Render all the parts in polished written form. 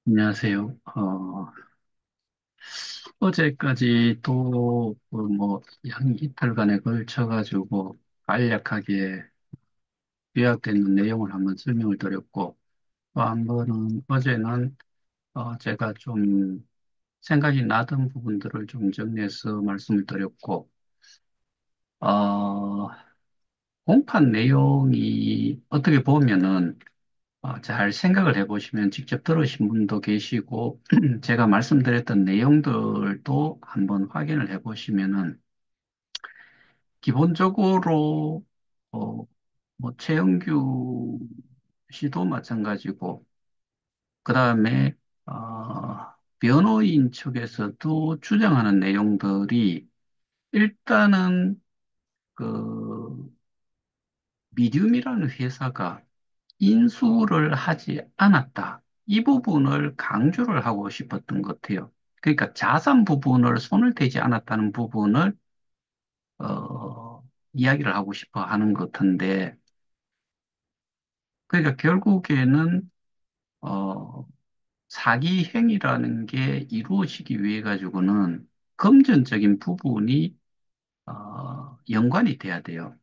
안녕하세요. 어제까지 또, 양 이틀간에 걸쳐가지고 간략하게 요약된 내용을 한번 설명을 드렸고, 또 한 번은 어제는, 제가 좀 생각이 나던 부분들을 좀 정리해서 말씀을 드렸고, 어, 공판 내용이 어떻게 보면은, 잘 생각을 해보시면 직접 들으신 분도 계시고, 제가 말씀드렸던 내용들도 한번 확인을 해보시면은, 기본적으로, 어, 최영규 씨도 마찬가지고, 그 다음에, 변호인 측에서도 주장하는 내용들이, 일단은, 그, 미디움이라는 회사가 인수를 하지 않았다. 이 부분을 강조를 하고 싶었던 것 같아요. 그러니까 자산 부분을 손을 대지 않았다는 부분을 이야기를 하고 싶어 하는 것 같은데, 그러니까 결국에는 어, 사기 행위라는 게 이루어지기 위해 가지고는 금전적인 부분이 연관이 돼야 돼요.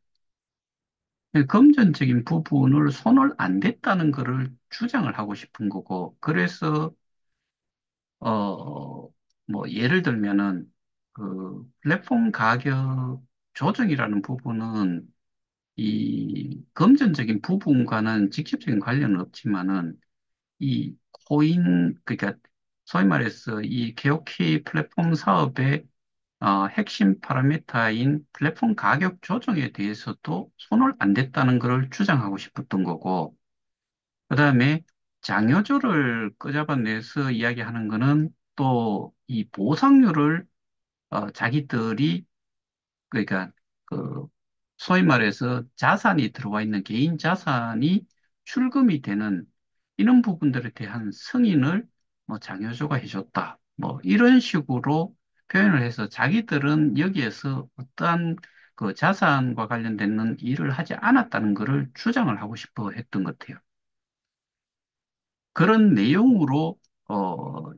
금전적인 부분을 손을 안 댔다는 것을 주장을 하고 싶은 거고, 그래서 예를 들면은, 플랫폼 가격 조정이라는 부분은 이 금전적인 부분과는 직접적인 관련은 없지만은, 이 그러니까 소위 말해서 이 KOK 플랫폼 사업의 핵심 파라미터인 플랫폼 가격 조정에 대해서도 손을 안 댔다는 것을 주장하고 싶었던 거고, 그 다음에 장여조를 끄잡아내서 이야기하는 거는 또 이 보상률을 자기들이 그러니까 그 소위 말해서 자산이 들어와 있는 개인 자산이 출금이 되는 이런 부분들에 대한 승인을 장여조가 해줬다. 뭐 이런 식으로 표현을 해서 자기들은 여기에서 어떠한 그 자산과 관련되는 일을 하지 않았다는 것을 주장을 하고 싶어 했던 것 같아요. 그런 내용으로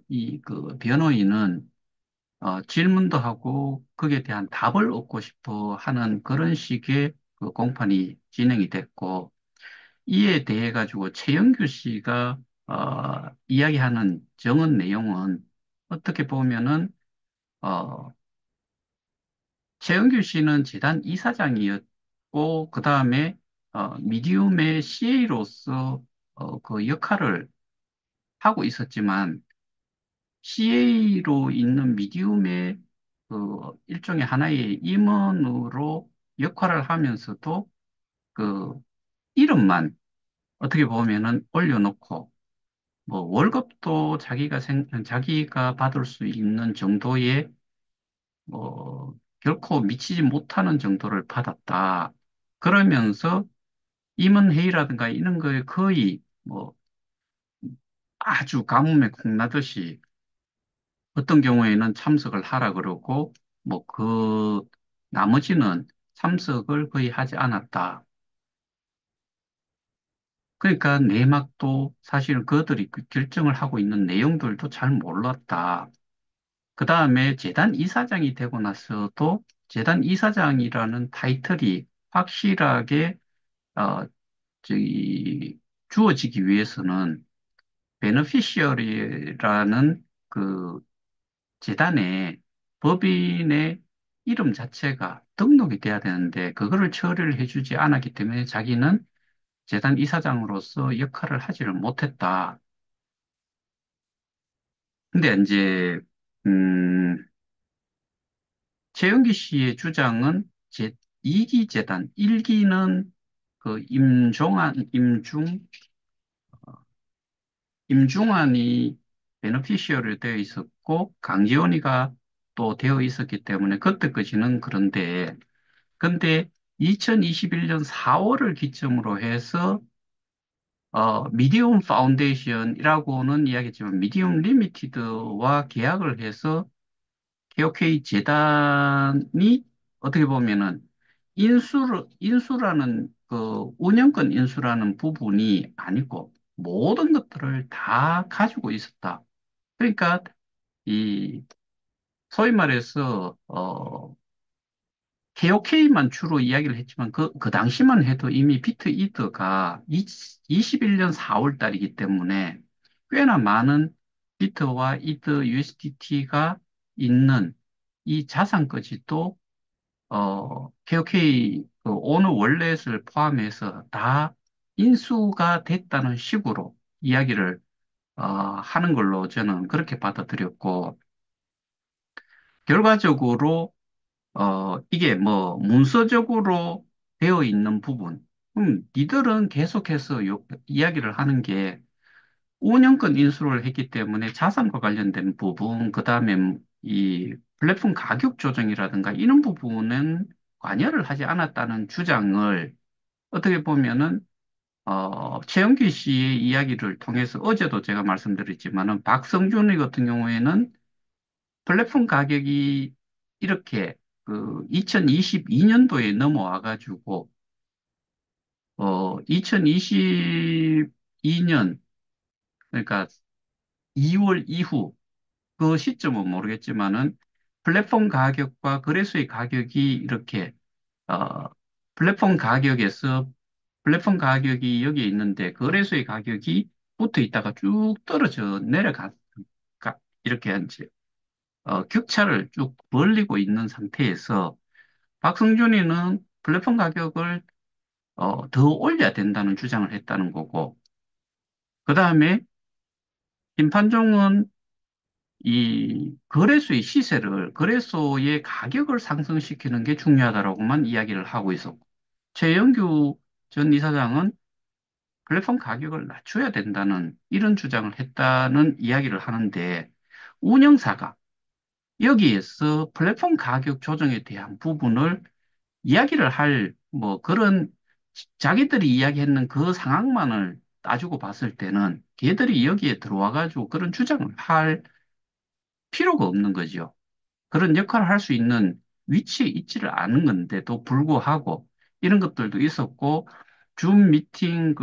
이 그 변호인은 질문도 하고 거기에 대한 답을 얻고 싶어 하는 그런 식의 그 공판이 진행이 됐고, 이에 대해 가지고 최영규 씨가 이야기하는 정언 내용은 어떻게 보면은 어, 최영규 씨는 재단 이사장이었고 그 다음에 미디움의 CA로서 그 역할을 하고 있었지만 CA로 있는 미디움의 그 일종의 하나의 임원으로 역할을 하면서도 그 이름만 어떻게 보면은 올려놓고 뭐 월급도 자기가 받을 수 있는 정도의 결코 미치지 못하는 정도를 받았다. 그러면서 임원회의라든가 이런 거에 거의 아주 가뭄에 콩나듯이 어떤 경우에는 참석을 하라 그러고, 나머지는 참석을 거의 하지 않았다. 그러니까 내막도 사실 그들이 그 결정을 하고 있는 내용들도 잘 몰랐다. 그 다음에 재단 이사장이 되고 나서도 재단 이사장이라는 타이틀이 확실하게, 어, 저기, 주어지기 위해서는 베너피시어리라는 그 재단에 법인의 이름 자체가 등록이 돼야 되는데 그거를 처리를 해주지 않았기 때문에 자기는 재단 이사장으로서 역할을 하지를 못했다. 근데 이제 음, 최영기 씨의 주장은 2기 재단, 1기는 그 임중환이 베너피시어를 되어 있었고 강지원이가 또 되어 있었기 때문에 그때까지는 그런데 근데 2021년 4월을 기점으로 해서 미디움 파운데이션이라고는 이야기했지만 미디움 리미티드와 계약을 해서 KOK 재단이 어떻게 보면은 인수라는 그 운영권 인수라는 부분이 아니고 모든 것들을 다 가지고 있었다. 그러니까 이 소위 말해서 KOK만 주로 이야기를 했지만 그 당시만 해도 이미 비트 이더가 21년 4월 달이기 때문에 꽤나 많은 비트와 이더 USDT가 있는 이 자산까지도 KOK 그 오너 월렛을 포함해서 다 인수가 됐다는 식으로 이야기를 하는 걸로 저는 그렇게 받아들였고 결과적으로 이게 뭐 문서적으로 되어 있는 부분. 니들은 계속해서 이야기를 하는 게 운영권 인수를 했기 때문에 자산과 관련된 부분, 그 다음에 이 플랫폼 가격 조정이라든가 이런 부분은 관여를 하지 않았다는 주장을 어떻게 보면은 최영기 씨의 이야기를 통해서 어제도 제가 말씀드렸지만은 박성준의 같은 경우에는 플랫폼 가격이 이렇게 그 2022년도에 넘어와 가지고 2022년 그러니까 2월 이후 그 시점은 모르겠지만은 플랫폼 가격과 거래소의 가격이 이렇게 어 플랫폼 가격에서 플랫폼 가격이 여기에 있는데 거래소의 가격이 붙어 있다가 쭉 떨어져 내려가 이렇게 격차를 쭉 벌리고 있는 상태에서 박성준이는 플랫폼 가격을 더 올려야 된다는 주장을 했다는 거고, 그 다음에 김판종은 이 거래소의 시세를, 거래소의 가격을 상승시키는 게 중요하다라고만 이야기를 하고 있었고, 최영규 전 이사장은 플랫폼 가격을 낮춰야 된다는 이런 주장을 했다는 이야기를 하는데, 운영사가 여기에서 플랫폼 가격 조정에 대한 부분을 이야기를 뭐, 그런, 자기들이 이야기했는 그 상황만을 따지고 봤을 때는 걔들이 여기에 들어와가지고 그런 주장을 할 필요가 없는 거죠. 그런 역할을 할 수 있는 위치에 있지를 않은 건데도 불구하고 이런 것들도 있었고, 줌 미팅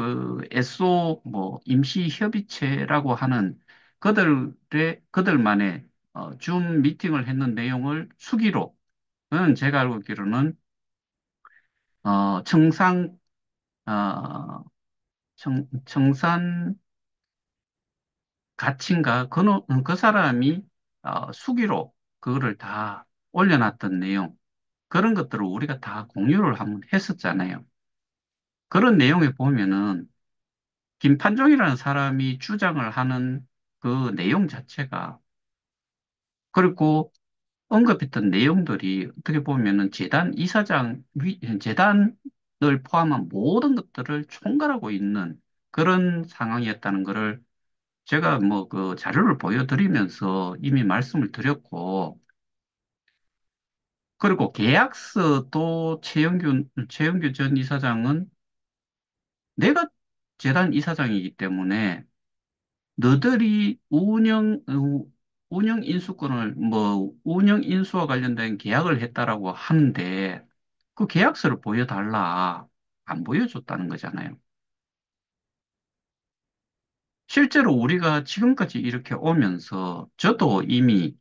SO 임시 협의체라고 하는 그들만의 줌 미팅을 했는 내용을 수기로, 는 제가 알고 있기로는 청상 어, 청산 가치인가 그 사람이 수기로 그거를 다 올려놨던 내용 그런 것들을 우리가 다 공유를 한번 했었잖아요. 그런 내용에 보면은 김판종이라는 사람이 주장을 하는 그 내용 자체가 그리고 언급했던 내용들이 어떻게 보면은 재단을 포함한 모든 것들을 총괄하고 있는 그런 상황이었다는 것을 제가 뭐 그 자료를 보여드리면서 이미 말씀을 드렸고, 그리고 계약서도 최영규 전 이사장은 내가 재단 이사장이기 때문에 너들이 운영 인수권을 운영 인수와 관련된 계약을 했다라고 하는데 그 계약서를 보여달라. 안 보여줬다는 거잖아요. 실제로 우리가 지금까지 이렇게 오면서 저도 이미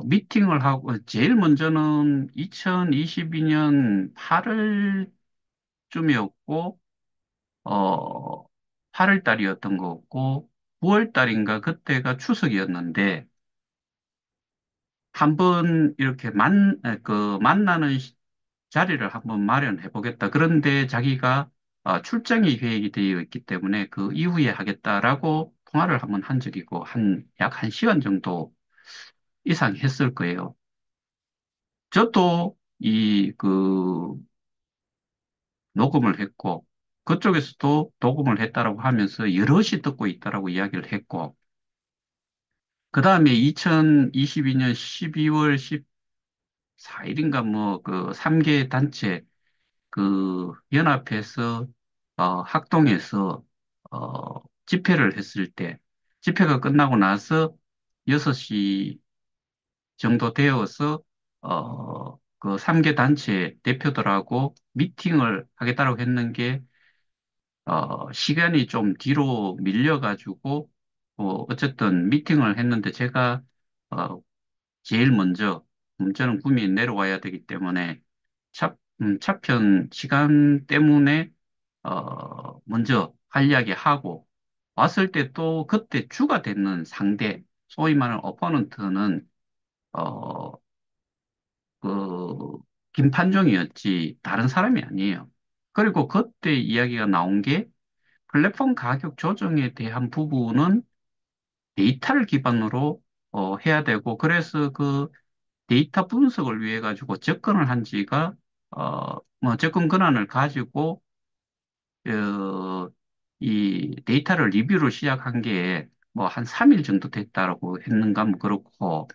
미팅을 하고, 제일 먼저는 2022년 8월쯤이었고, 어, 8월 달이었던 것 같고, 9월 달인가 그때가 추석이었는데, 한번 이렇게 만나는 자리를 한번 마련해 보겠다. 그런데 자기가 출장이 계획이 되어 있기 때문에 그 이후에 하겠다라고 통화를 한번 한 적이고, 약 1시간 정도 이상 했을 거예요. 저도 녹음을 했고, 그쪽에서도 녹음을 했다라고 하면서 여럿이 듣고 있다라고 이야기를 했고, 그 다음에 2022년 12월 14일인가 그 3개 단체 연합해서, 학동에서, 집회를 했을 때, 집회가 끝나고 나서 6시 정도 되어서 그 3개 단체 대표들하고 미팅을 하겠다고 했는 게 시간이 좀 뒤로 밀려가지고, 어쨌든 미팅을 했는데 제가, 어, 제일 먼저 문자는 구미에 내려와야 되기 때문에 차편 시간 때문에, 먼저 할 이야기 하고, 왔을 때 또 그때 주가 되는 상대, 소위 말하는 어포넌트는, 어, 그, 김판종이었지, 다른 사람이 아니에요. 그리고 그때 이야기가 나온 게 플랫폼 가격 조정에 대한 부분은 데이터를 기반으로 해야 되고, 그래서 그 데이터 분석을 위해 가지고 접근을 한 지가, 뭐 접근 권한을 가지고 어, 이 데이터를 리뷰를 시작한 게 뭐 한 3일 정도 됐다라고 했는가 뭐 그렇고,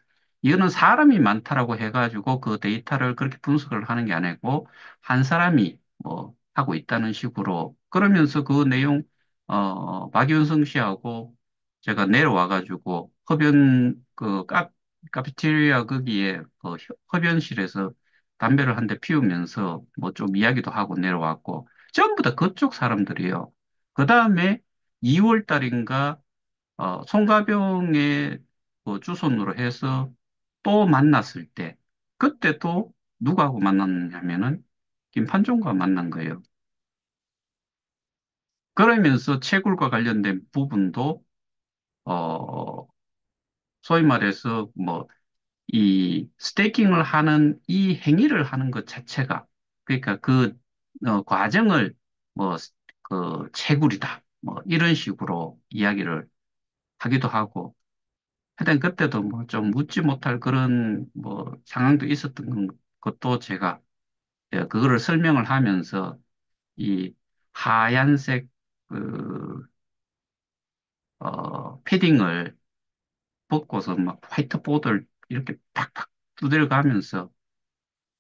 이거는 사람이 많다라고 해가지고 그 데이터를 그렇게 분석을 하는 게 아니고 한 사람이 뭐 하고 있다는 식으로, 그러면서 그 내용 박윤성 씨하고 제가 내려와가지고 흡연 카페테리아 거기에 그 흡연실에서 담배를 한 대 피우면서 뭐 좀 이야기도 하고 내려왔고, 전부 다 그쪽 사람들이에요. 그 다음에 2월 달인가, 송가병의 그 주소로 해서 또 만났을 때, 그때 또 누구하고 만났냐면은 김판종과 만난 거예요. 그러면서 채굴과 관련된 부분도, 어, 소위 말해서 뭐, 이 스테이킹을 하는 이 행위를 하는 것 자체가, 그러니까 그 과정을 뭐 그 채굴이다 뭐 이런 식으로 이야기를 하기도 하고, 하여튼 그때도 뭐 좀 묻지 못할 그런 뭐 상황도 있었던 것도 제가 그거를 설명을 하면서 이 하얀색 그 패딩을 벗고서 막 화이트보드를 이렇게 팍팍 두들가면서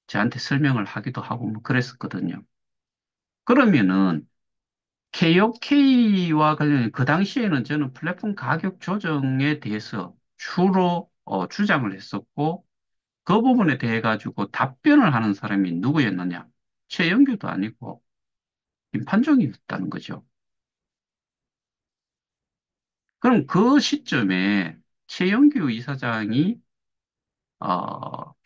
저한테 설명을 하기도 하고 뭐 그랬었거든요. 그러면은 KOK와 관련 그 당시에는 저는 플랫폼 가격 조정에 대해서 주로 주장을 했었고, 그 부분에 대해 가지고 답변을 하는 사람이 누구였느냐? 최영규도 아니고 김판종이었다는 거죠. 그럼 그 시점에 최영규 이사장이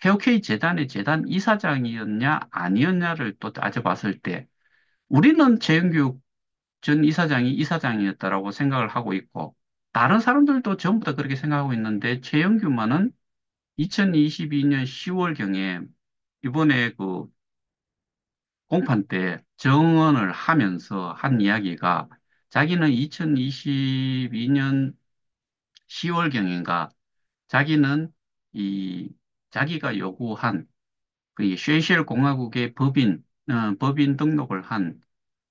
KOK 재단의 재단 이사장이었냐 아니었냐를 또 따져봤을 때, 우리는 최영규 전 이사장이 이사장이었다라고 생각을 하고 있고, 다른 사람들도 전부 다 그렇게 생각하고 있는데, 최영규만은 2022년 10월경에 이번에 그 공판 때 정언을 하면서 한 이야기가, 자기는 2022년 10월경인가 자기는 이 자기가 요구한 그 셰이셸 공화국의 법인 등록을 한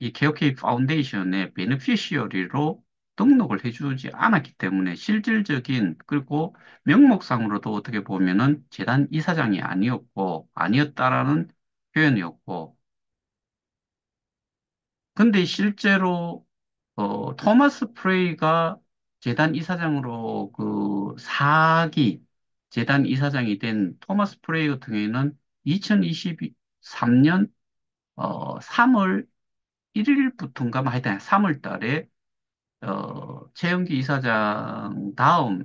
이 케어케이 파운데이션의 베네피시어리로 등록을 해주지 않았기 때문에 실질적인, 그리고 명목상으로도 어떻게 보면은 재단 이사장이 아니었다라는 표현이었고, 근데 실제로 토마스 프레이가 재단 이사장으로 그 재단 이사장이 된 토마스 프레이 같은 경우에는 2023년 3월 1일부터인가, 뭐 하여튼 3월 달에 최영기 이사장 다음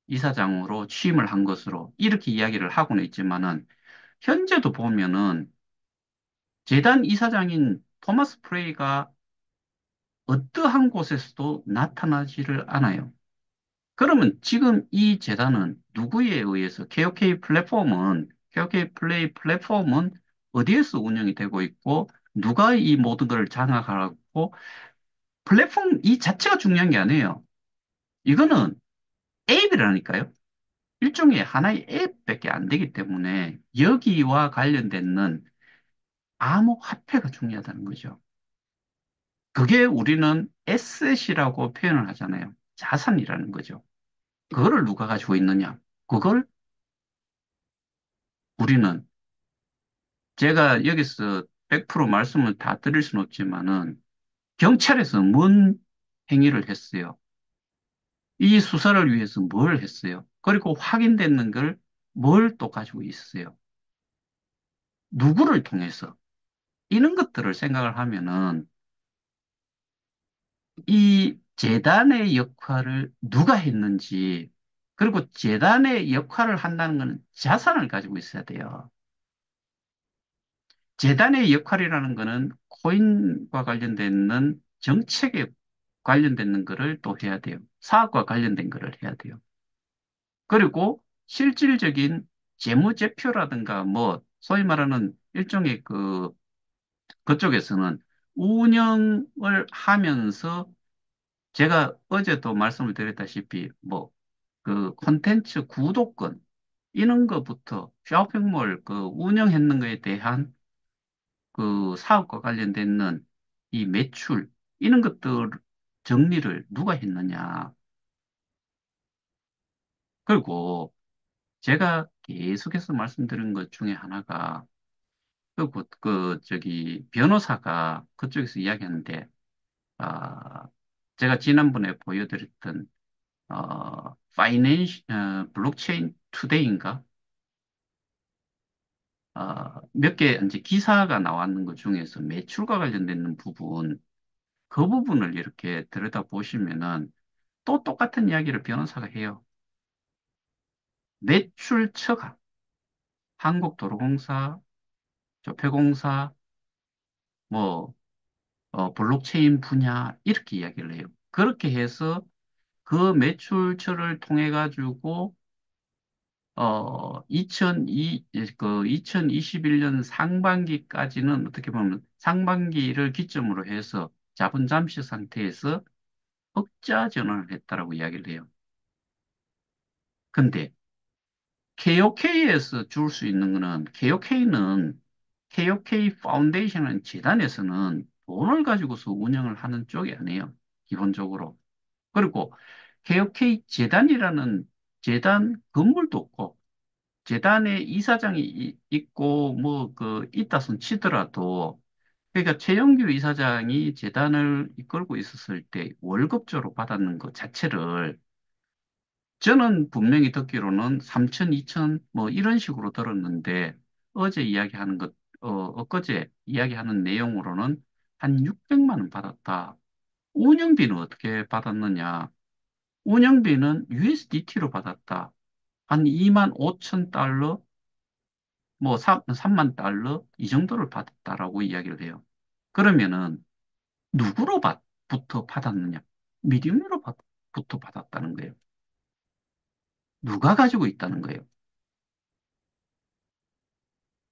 이사장으로 취임을 한 것으로 이렇게 이야기를 하고는 있지만은, 현재도 보면은 재단 이사장인 토마스 프레이가 어떠한 곳에서도 나타나지를 않아요. 그러면 지금 이 재단은 누구에 의해서, KOK 플레이 플랫폼은 어디에서 운영이 되고 있고, 누가 이 모든 걸 장악하고, 플랫폼 이 자체가 중요한 게 아니에요. 이거는 앱이라니까요. 일종의 하나의 앱밖에 안 되기 때문에 여기와 관련되는 암호화폐가 중요하다는 거죠. 그게 우리는 에셋이라고 표현을 하잖아요. 자산이라는 거죠. 그거를 누가 가지고 있느냐? 그걸 우리는, 제가 여기서 100% 말씀을 다 드릴 수는 없지만은, 경찰에서 뭔 행위를 했어요? 이 수사를 위해서 뭘 했어요? 그리고 확인되는 걸 뭘 또 가지고 있어요? 누구를 통해서? 이런 것들을 생각을 하면은 이 재단의 역할을 누가 했는지, 그리고 재단의 역할을 한다는 것은 자산을 가지고 있어야 돼요. 재단의 역할이라는 것은 코인과 관련되는 정책에 관련되는 것을 또 해야 돼요. 사업과 관련된 것을 해야 돼요. 그리고 실질적인 재무제표라든가 뭐 소위 말하는 일종의 그쪽에서는 운영을 하면서 제가 어제도 말씀을 드렸다시피 뭐 그 콘텐츠 구독권 이런 거부터 쇼핑몰 그 운영했는 거에 대한 그 사업과 관련되는 이 매출 이런 것들 정리를 누가 했느냐. 그리고 제가 계속해서 말씀드린 것 중에 하나가 저기 변호사가 그쪽에서 이야기하는데 아 제가 지난번에 보여드렸던 블록체인 투데이인가 몇 개 이제 기사가 나왔는 것 중에서 매출과 관련되는 부분 그 부분을 이렇게 들여다보시면은 또 똑같은 이야기를 변호사가 해요. 매출 처가, 한국도로공사, 조폐공사, 뭐, 블록체인 분야, 이렇게 이야기를 해요. 그렇게 해서 그 매출처를 통해 가지고, 2021년 상반기까지는 어떻게 보면 상반기를 기점으로 해서 자본 잠시 상태에서 흑자 전환을 했다라고 이야기를 해요. 근데 KOK에서 줄 수 있는 거는 KOK 파운데이션은 재단에서는 돈을 가지고서 운영을 하는 쪽이 아니에요. 기본적으로. 그리고 KOK 재단이라는 재단 건물도 없고 재단에 이사장이 있고 뭐 있다 손 치더라도 그러니까 최영규 이사장이 재단을 이끌고 있었을 때 월급조로 받았는 것 자체를 저는 분명히 듣기로는 3천, 2천 뭐 이런 식으로 들었는데 어제 이야기하는 엊그제 이야기하는 내용으로는 한 600만 원 받았다. 운영비는 어떻게 받았느냐? 운영비는 USDT로 받았다. 한 2만 5천 달러, 뭐 3만 달러 이 정도를 받았다라고 이야기를 해요. 그러면은 누구로부터 받았느냐? 미디움으로부터 받았다는 거예요. 누가 가지고 있다는 거예요?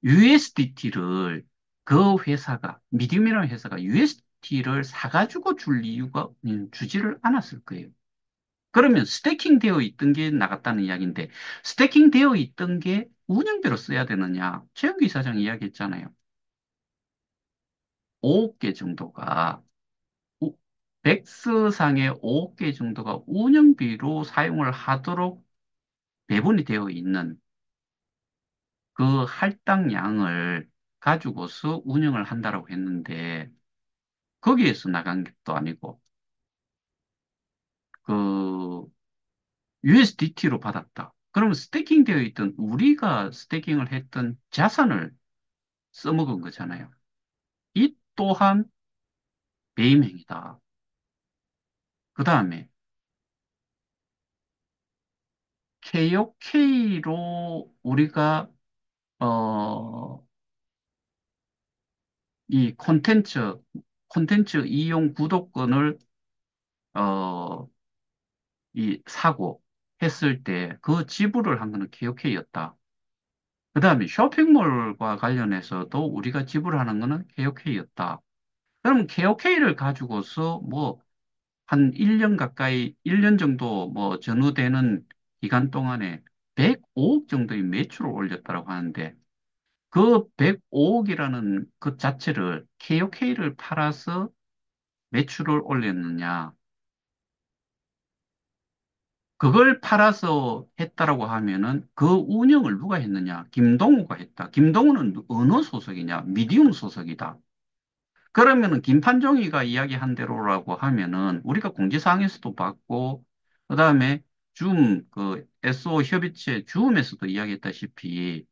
USDT를 그 회사가, 미디움이라는 회사가 USDT를 사가지고 줄 이유가 주지를 않았을 거예요. 그러면 스태킹 되어 있던 게 나갔다는 이야기인데, 스태킹 되어 있던 게 운영비로 써야 되느냐? 최영기 사장이 이야기했잖아요. 5억 개 정도가, 백스상의 5억 개 정도가 운영비로 사용을 하도록 배분이 되어 있는 그 할당량을 가지고서 운영을 한다라고 했는데, 거기에서 나간 것도 아니고, 그, USDT로 받았다. 그러면 스태킹 되어 있던, 우리가 스태킹을 했던 자산을 써먹은 거잖아요. 이 또한 배임행위다. 그 다음에 KOK로 우리가, 어, 이 콘텐츠 이용 구독권을, 어, 사고 했을 때 그 지불을 한 거는 KOK였다. 그 다음에 쇼핑몰과 관련해서도 우리가 지불하는 거는 KOK였다. 그럼 KOK를 가지고서 뭐 한 1년 가까이, 1년 정도 뭐 전후되는 기간 동안에 105억 정도의 매출을 올렸다고 하는데 그 105억이라는 그 자체를 KOK를 팔아서 매출을 올렸느냐. 그걸 팔아서 했다라고 하면은 그 운영을 누가 했느냐? 김동우가 했다. 김동우는 어느 소속이냐? 미디움 소속이다. 그러면은 김판종이가 이야기한 대로라고 하면은 우리가 공지사항에서도 봤고 그다음에 SO 협의체 줌에서도 이야기했다시피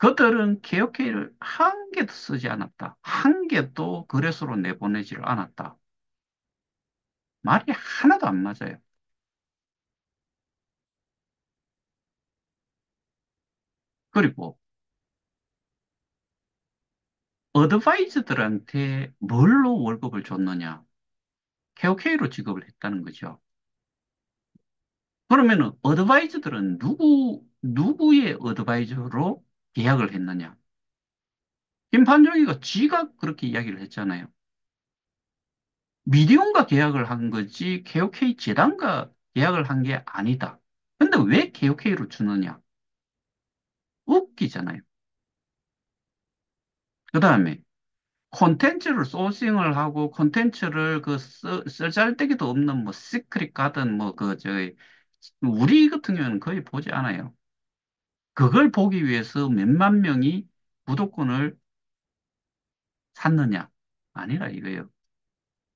그들은 KOK를 한 개도 쓰지 않았다. 한 개도 거래소로 내보내지를 않았다. 말이 하나도 안 맞아요. 그리고 어드바이즈들한테 뭘로 월급을 줬느냐? KOK로 지급을 했다는 거죠. 그러면은 어드바이저들은 누구의 어드바이저로 계약을 했느냐? 김판정이가 지가 그렇게 이야기를 했잖아요. 미디움과 계약을 한 거지, KOK 재단과 계약을 한 게 아니다. 근데 왜 KOK로 주느냐? 웃기잖아요. 그 다음에 콘텐츠를 소싱을 하고 콘텐츠를 쓰잘데기도 없는 뭐 시크릿 가든 뭐 저희 우리 같은 경우는 거의 보지 않아요. 그걸 보기 위해서 몇만 명이 구독권을 샀느냐? 아니라 이거예요.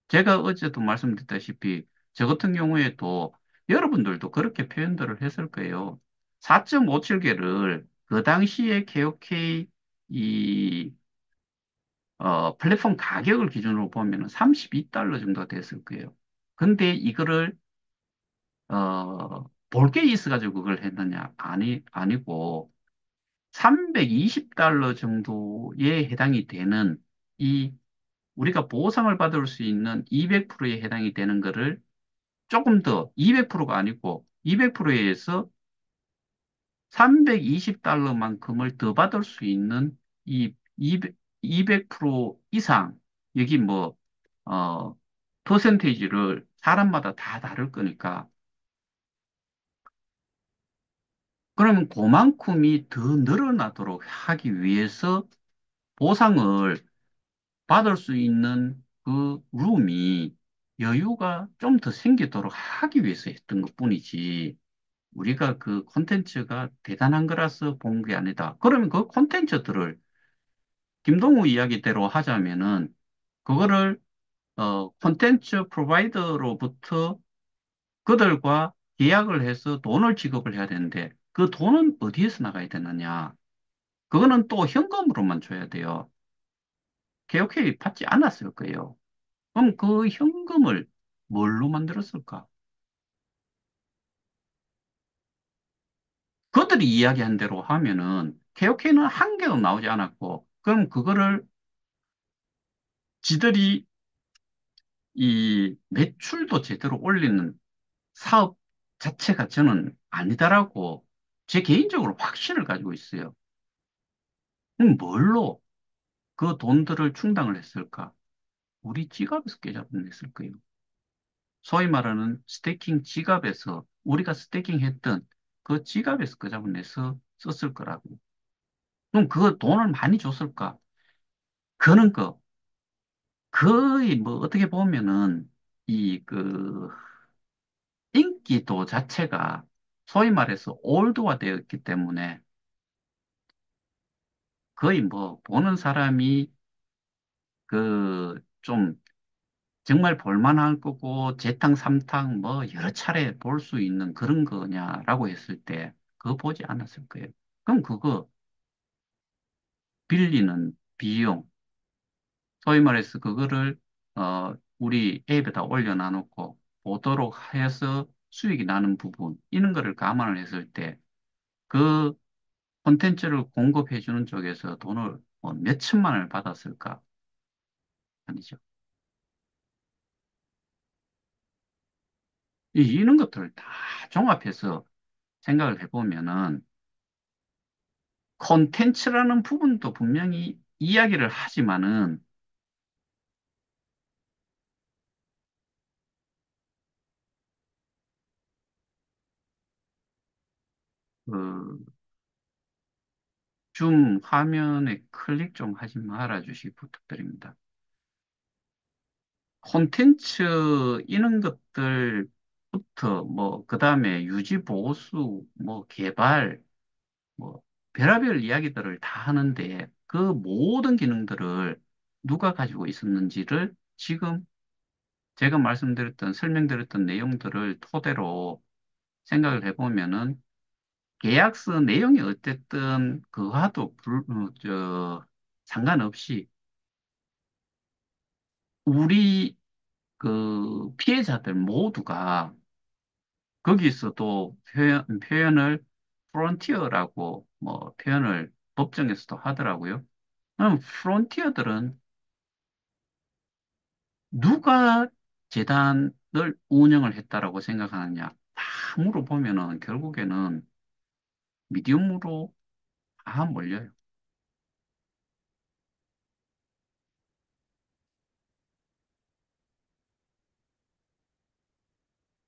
제가 어제도 말씀드렸다시피 저 같은 경우에도 여러분들도 그렇게 표현들을 했을 거예요. 4.57개를 그 당시에 KOK 이 플랫폼 가격을 기준으로 보면 32달러 정도 됐을 거예요. 근데 이거를 볼 게 있어가지고 그걸 했느냐? 아니고 320달러 정도에 해당이 되는 이 우리가 보상을 받을 수 있는 200%에 해당이 되는 거를 조금 더 200%가 아니고 200%에서 320달러만큼을 더 받을 수 있는 이 200% 이상 여기 뭐 어, 퍼센테이지를 사람마다 다 다를 거니까 그러면 그만큼이 더 늘어나도록 하기 위해서 보상을 받을 수 있는 그 룸이 여유가 좀 더 생기도록 하기 위해서 했던 것뿐이지 우리가 그 콘텐츠가 대단한 거라서 본 게 아니다. 그러면 그 콘텐츠들을 김동우 이야기대로 하자면은 그거를 콘텐츠 프로바이더로부터 그들과 계약을 해서 돈을 지급을 해야 되는데 그 돈은 어디에서 나가야 되느냐? 그거는 또 현금으로만 줘야 돼요. KOK 받지 않았을 거예요. 그럼 그 현금을 뭘로 만들었을까? 그들이 이야기한 대로 하면은 KOK는 한 개도 나오지 않았고, 그럼 그거를 지들이 이 매출도 제대로 올리는 사업 자체가 저는 아니다라고 제 개인적으로 확신을 가지고 있어요. 그럼 뭘로 그 돈들을 충당을 했을까? 우리 지갑에서 깨잡아냈을 거예요. 소위 말하는 스테이킹 지갑에서 우리가 스테이킹 했던 그 지갑에서 깨잡아내서 썼을 거라고. 그럼 그 돈을 많이 줬을까? 그는 거의 뭐 어떻게 보면은 이 인기도 자체가 소위 말해서 올드화 되어 있기 때문에 거의 뭐 보는 사람이 좀 정말 볼만할 거고 재탕 삼탕 뭐 여러 차례 볼 수 있는 그런 거냐라고 했을 때 그거 보지 않았을 거예요. 그럼 그거 빌리는 비용, 소위 말해서 그거를 우리 앱에다 올려놔놓고 보도록 해서 수익이 나는 부분 이런 거를 감안을 했을 때 그 콘텐츠를 공급해주는 쪽에서 돈을 몇 천만을 받았을까? 아니죠. 이런 것들을 다 종합해서 생각을 해보면은 콘텐츠라는 부분도 분명히 이야기를 하지만은 그 줌 화면에 클릭 좀 하지 말아 주시기 부탁드립니다. 콘텐츠 이런 것들부터 뭐 그다음에 유지 보수 뭐 개발 뭐 별의별 이야기들을 다 하는데 그 모든 기능들을 누가 가지고 있었는지를 지금 제가 말씀드렸던 설명드렸던 내용들을 토대로 생각을 해보면은 계약서 내용이 어쨌든 그와도 상관없이 우리 그 피해자들 모두가 거기서도 표현을 프론티어라고 뭐 표현을 법정에서도 하더라고요. 그럼 프론티어들은 누가 재단을 운영을 했다라고 생각하느냐? 다 물어보면은 결국에는 미디움으로 다 몰려요.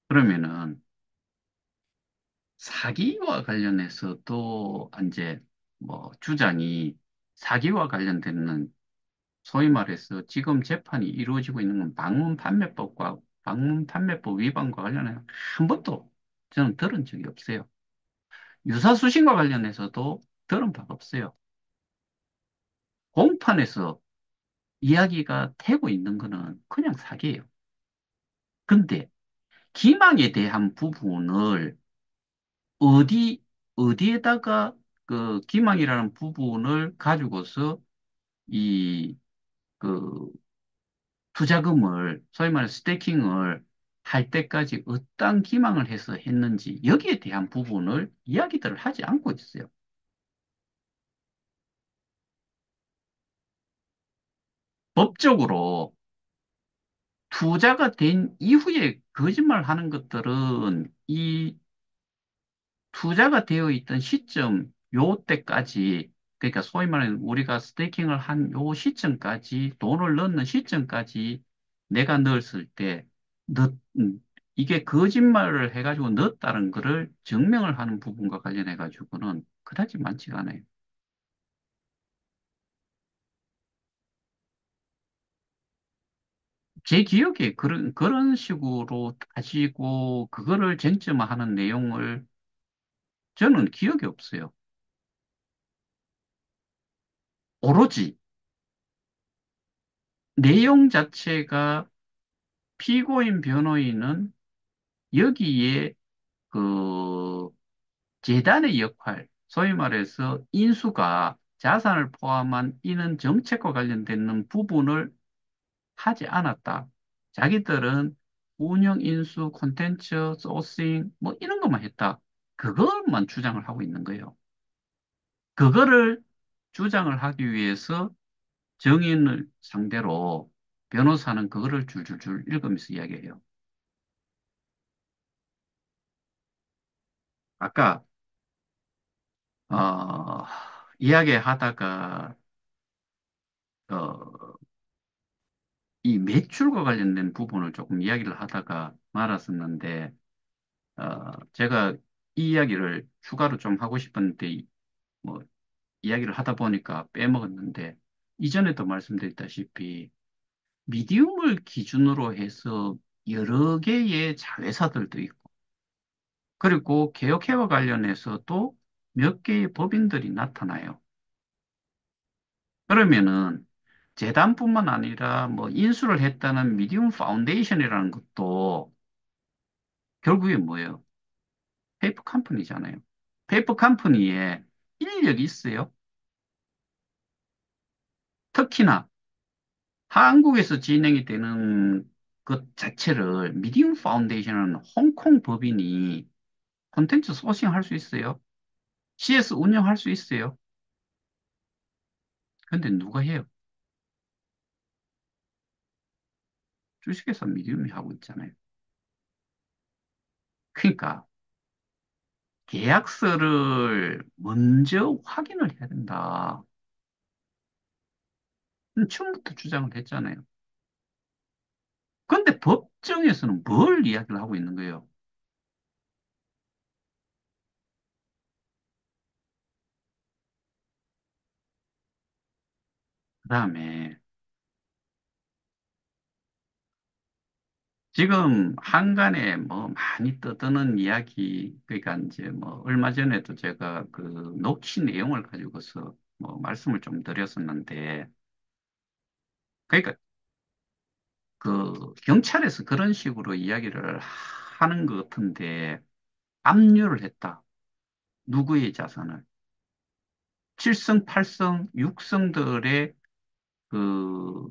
그러면은 사기와 관련해서 또 이제 뭐 주장이 사기와 관련되는 소위 말해서 지금 재판이 이루어지고 있는 건 방문 판매법 위반과 관련해 한 번도 저는 들은 적이 없어요. 유사수신과 관련해서도 들은 바가 없어요. 공판에서 이야기가 되고 있는 거는 그냥 사기예요. 근데 기망에 대한 부분을 어디 어디에다가 그 기망이라는 부분을 가지고서 이 그 투자금을 소위 말해 스테이킹을 할 때까지 어떤 기망을 해서 했는지 여기에 대한 부분을 이야기들을 하지 않고 있어요. 법적으로 투자가 된 이후에 거짓말하는 것들은 이 투자가 되어 있던 시점 요 때까지 그러니까 소위 말하는 우리가 스테이킹을 한 요 시점까지 돈을 넣는 시점까지 내가 넣었을 때 넣, 이게 거짓말을 해가지고 넣었다는 거를 증명을 하는 부분과 관련해 가지고는 그다지 많지가 않아요. 제 기억에 그런 식으로 가지고 그거를 쟁점화하는 내용을 저는 기억이 없어요. 오로지 내용 자체가 피고인 변호인은 여기에 그 재단의 역할, 소위 말해서 인수가 자산을 포함한 이런 정책과 관련되는 부분을 하지 않았다. 자기들은 운영, 인수, 콘텐츠, 소싱 뭐 이런 것만 했다. 그것만 주장을 하고 있는 거예요. 그거를 주장을 하기 위해서 정인을 상대로 변호사는 그거를 줄줄줄 읽으면서 이야기해요. 아까 어, 이야기하다가 어, 이 매출과 관련된 부분을 조금 이야기를 하다가 말았었는데 제가 이 이야기를 추가로 좀 하고 싶었는데 뭐 이야기를 하다 보니까 빼먹었는데 이전에도 말씀드렸다시피 미디움을 기준으로 해서 여러 개의 자회사들도 있고 그리고 개혁회와 관련해서도 몇 개의 법인들이 나타나요. 그러면은 재단뿐만 아니라 뭐 인수를 했다는 미디움 파운데이션이라는 것도 결국에 뭐예요? 페이퍼 컴퍼니잖아요. 페이퍼 컴퍼니에 인력이 있어요. 특히나 한국에서 진행이 되는 것 자체를 미디움 파운데이션은 홍콩 법인이 콘텐츠 소싱 할 수 있어요. CS 운영할 수 있어요. 근데 누가 해요? 주식회사 미디움이 하고 있잖아요. 그러니까 계약서를 먼저 확인을 해야 된다. 처음부터 주장을 했잖아요. 근데 법정에서는 뭘 이야기를 하고 있는 거예요? 그다음에 지금 한간에 뭐 많이 떠드는 이야기, 그러니까 이제 뭐 얼마 전에도 제가 그 녹취 내용을 가지고서 뭐 말씀을 좀 드렸었는데, 그러니까 그 경찰에서 그런 식으로 이야기를 하는 것 같은데 압류를 했다. 누구의 자산을? 7성, 8성, 6성들의 그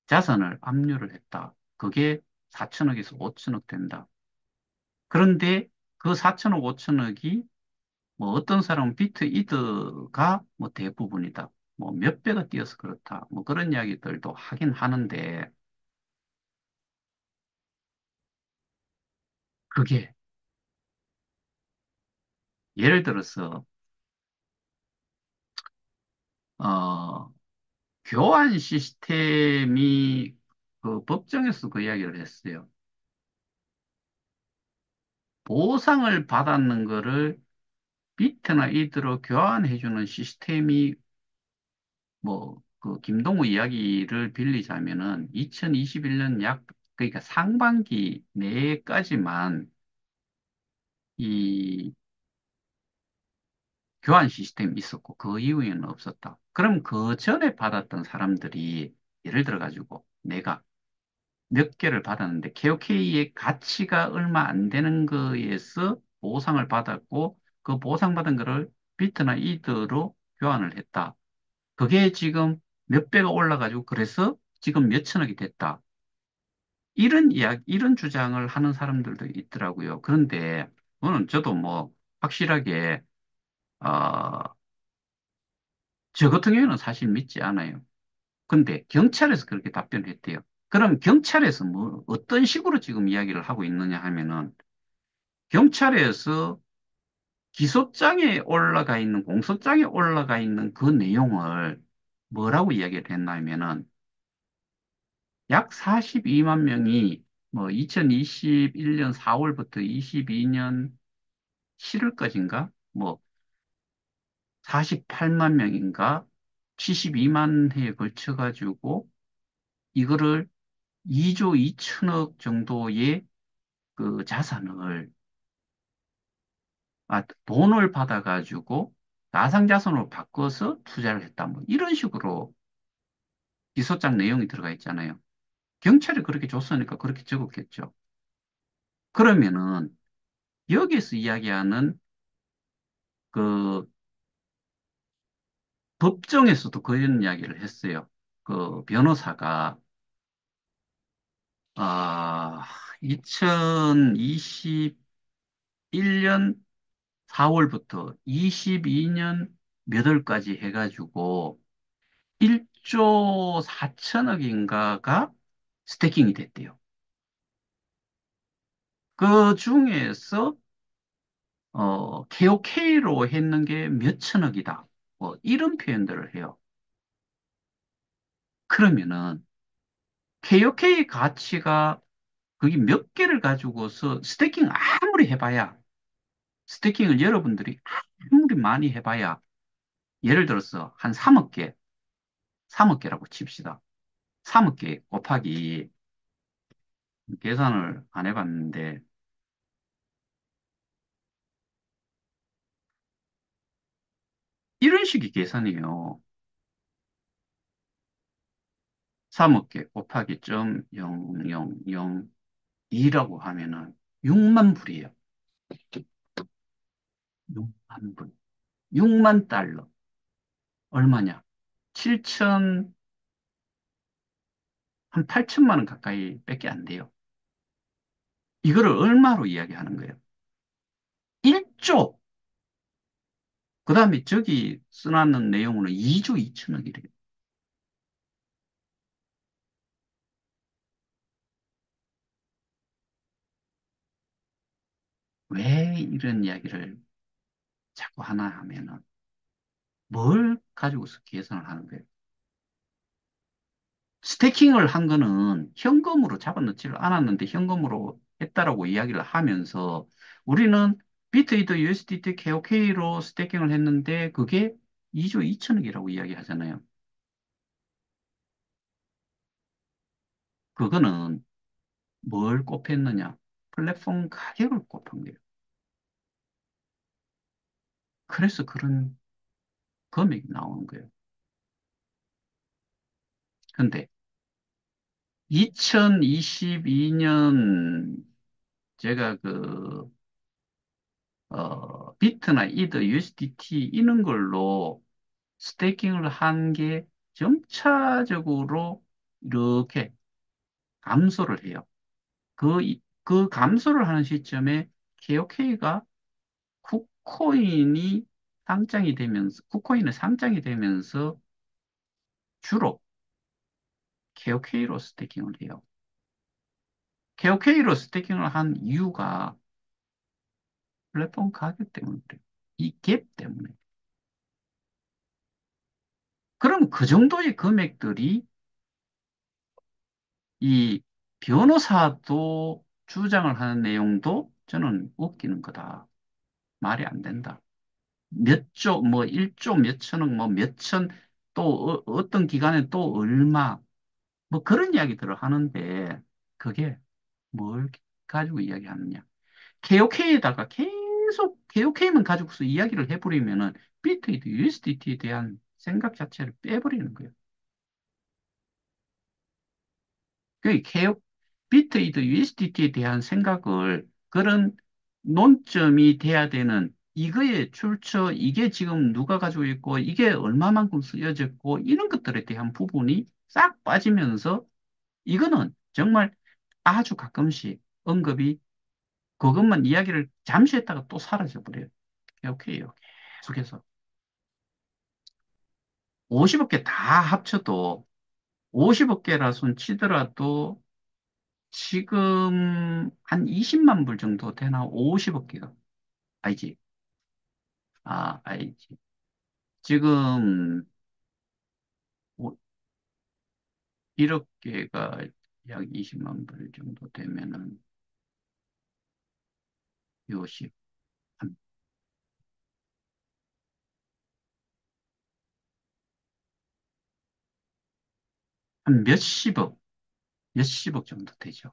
자산을 압류를 했다. 그게 4천억에서 5천억 된다. 그런데 그 4천억, 5천억이 뭐 어떤 사람은 비트 이드가 뭐 대부분이다. 뭐 몇 배가 뛰어서 그렇다. 뭐 그런 이야기들도 하긴 하는데 그게 예를 들어서 어 교환 시스템이 그 법정에서 그 이야기를 했어요. 보상을 받았는 거를 비트나 이드로 교환해주는 시스템이 뭐 그 김동우 이야기를 빌리자면은 2021년 그러니까 상반기 내까지만 이 교환 시스템이 있었고 그 이후에는 없었다. 그럼 그 전에 받았던 사람들이 예를 들어 가지고 내가 몇 개를 받았는데 KOK의 가치가 얼마 안 되는 거에서 보상을 받았고 그 보상받은 거를 비트나 이더로 교환을 했다. 그게 지금 몇 배가 올라가지고 그래서 지금 몇 천억이 됐다. 이런 이야기, 이런 주장을 하는 사람들도 있더라고요. 그런데 저도 뭐 확실하게 어, 저 같은 경우는 사실 믿지 않아요. 근데 경찰에서 그렇게 답변했대요. 그럼 경찰에서 뭐 어떤 식으로 지금 이야기를 하고 있느냐 하면은 경찰에서 기소장에 올라가 있는 공소장에 올라가 있는 그 내용을 뭐라고 이야기를 했냐면은 약 42만 명이 뭐 2021년 4월부터 22년 7월까지인가 뭐 48만 명인가 72만 회에 걸쳐 가지고 이거를 2조 2천억 정도의 그 자산을, 돈을 받아가지고 가상자산으로 바꿔서 투자를 했다. 뭐 이런 식으로 기소장 내용이 들어가 있잖아요. 경찰이 그렇게 줬으니까 그렇게 적었겠죠. 그러면은 여기서 이야기하는 그 법정에서도 그런 이야기를 했어요. 그 변호사가, 2021년 4월부터 22년 몇 월까지 해가지고 1조 4천억인가가 스태킹이 됐대요. 그 중에서 KOK로 했는 게 몇 천억이다. 뭐 이런 표현들을 해요. 그러면은 KOK 가치가 그게 몇 개를 가지고서 스태킹 아무리 해봐야 스태킹을 여러분들이 아무리 많이 해봐야 예를 들어서 한 3억 개, 3억 개라고 칩시다. 3억 개 곱하기 계산을 안 해봤는데 이런 식의 계산이에요. 3억 개 곱하기 점 0002라고 하면은 6만 불이에요. 6만 불. 6만 달러. 얼마냐? 7천, 한 8천만 원 가까이 밖에 안 돼요. 이거를 얼마로 이야기하는 거예요? 1조. 그 다음에 저기 써놨는 내용으로 2조 2천억이래요. 왜 이런 이야기를 자꾸 하나 하면은 뭘 가지고서 계산을 하는 거예요? 스태킹을 한 거는 현금으로 잡아넣지를 않았는데 현금으로 했다라고 이야기를 하면서 우리는 비트이더 USDT KOK로 스태킹을 했는데 그게 2조 2천억이라고 이야기하잖아요. 그거는 뭘 곱했느냐? 플랫폼 가격을 곱한 거예요. 그래서 그런 금액이 나오는 거예요. 근데 2022년 제가 그 비트나 이더, USDT 이런 걸로 스테이킹을 한 게 점차적으로 이렇게 감소를 해요. 그 감소를 하는 시점에 KOK가 쿠코인이 상장이 되면서 주로 KOK로 스테이킹을 해요. KOK로 스테이킹을 한 이유가 플랫폼 가격 때문에 그래요. 이 갭 때문에. 그럼 그 정도의 금액들이 이 변호사도 주장을 하는 내용도 저는 웃기는 거다. 말이 안 된다. 몇 조, 뭐 1조 몇천억, 뭐 몇천, 또 떤 기간에 또 얼마, 뭐 그런 이야기들을 하는데 그게 뭘 가지고 이야기하느냐. KOK에다가 계속 KOK만 가지고서 이야기를 해버리면은 비트이드 USDT에 대한 생각 자체를 빼버리는 거예요. 그 비트이드 USDT에 대한 생각을 그런 논점이 돼야 되는 이거의 출처, 이게 지금 누가 가지고 있고 이게 얼마만큼 쓰여졌고 이런 것들에 대한 부분이 싹 빠지면서 이거는 정말 아주 가끔씩 언급이 그것만 이야기를 잠시 했다가 또 사라져 버려요. 오케이요. 계속해서 50억 개 다 합쳐도 50억 개라 손 치더라도 지금 한 20만 불 정도 되나? 50억 개가. 알지? 알지. 지금 1억 개가 약 20만 불 정도 되면은 요십 한, 한 몇십억 정도 되죠.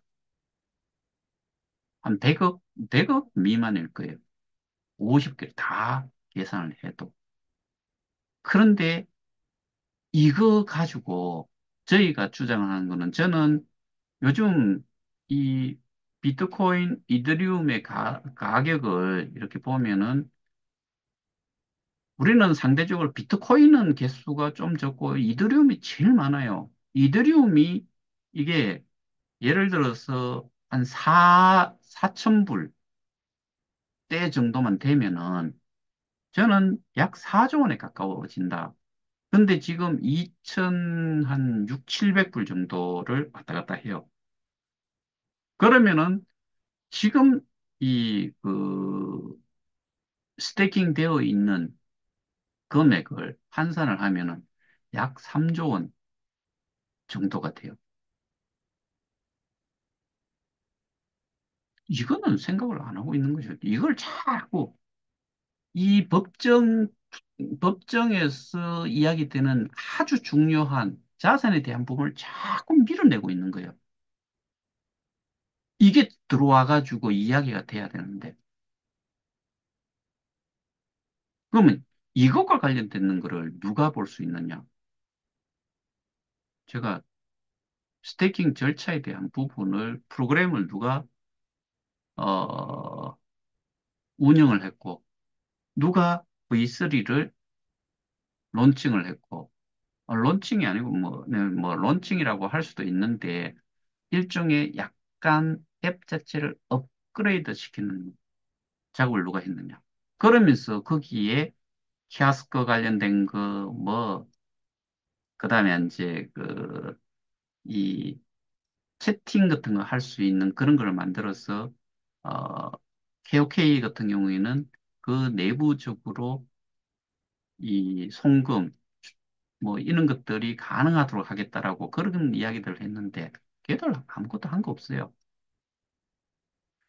한 100억 미만일 거예요. 50개 다 계산을 해도. 그런데 이거 가지고 저희가 주장하는 거는 저는 요즘 이 비트코인, 이더리움의 가격을 이렇게 보면은 우리는 상대적으로 비트코인은 개수가 좀 적고 이더리움이 제일 많아요. 이더리움이 이게 예를 들어서 한 4천 불대 정도만 되면은 저는 약 4조 원에 가까워진다. 근데 지금 2천 한 6, 700불 정도를 왔다 갔다 해요. 그러면은 지금 스테이킹 되어 있는 금액을 환산을 하면은 약 3조 원 정도가 돼요. 이거는 생각을 안 하고 있는 거죠. 이걸 자꾸 이 법정에서 이야기되는 아주 중요한 자산에 대한 부분을 자꾸 밀어내고 있는 거예요. 이게 들어와 가지고 이야기가 돼야 되는데. 그러면 이것과 관련되는 거를 누가 볼 수 있느냐? 제가 스테이킹 절차에 대한 부분을 프로그램을 누가 어, 운영을 했고 누가 V3를 론칭을 했고 론칭이 아니고 뭐 론칭이라고 할 수도 있는데 일종의 약간 앱 자체를 업그레이드 시키는 작업을 누가 했느냐. 그러면서 거기에 키아스크 관련된 거, 그다음에 이제 이 채팅 같은 거 할 수 있는 그런 걸 만들어서, 어, KOK 같은 경우에는 그 내부적으로 이 송금, 뭐 이런 것들이 가능하도록 하겠다라고 그런 이야기들을 했는데, 걔들 아무것도 한 거 없어요.